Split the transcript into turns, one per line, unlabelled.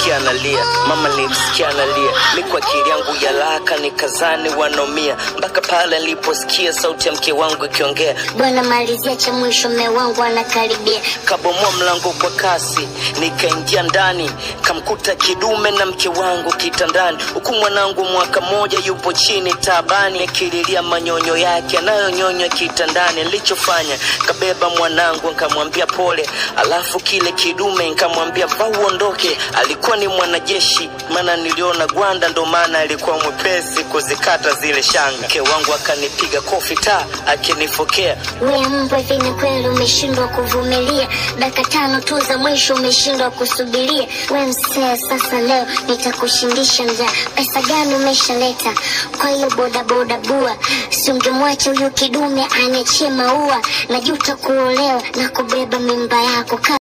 nilimsikia analia, mama nilimsikia analia. Mikwa akili yangu ya laka nikazani wanomia, mpaka pale niliposikia sauti ya mke wangu ikiongea,
bwana malizia cha mwisho, mume wangu anakaribia.
Kabomoa mlango kwa kasi, nikaingia ndani, kamkuta kidume na mke wangu kitandani. Huku mwanangu mwaka moja yupo chini tabani, akililia manyonyo yake anayonyonywa kitandani. Nilichofanya kabeba mwanangu nikamwambia pole, alafu kile kidume nikamwambia vaa uondoke. Alikuwa ni mwanajeshi, maana niliona gwanda, ndo maana alikuwa mwepesi kuzikata zile shanga. Mke wangu akanipiga kofi akinifokea,
wewe mbwa vini kweli umeshindwa kuvumilia, dakika 5 tu za mwisho umeshindwa kusubiria. Wewe msee sasa leo nitakushindisha njaa, pesa gani umeshaleta kwa hiyo boda boda bua? Si ungemwacha huyu kidume aniachie maua, najuta kuolewa na kubeba mimba yako.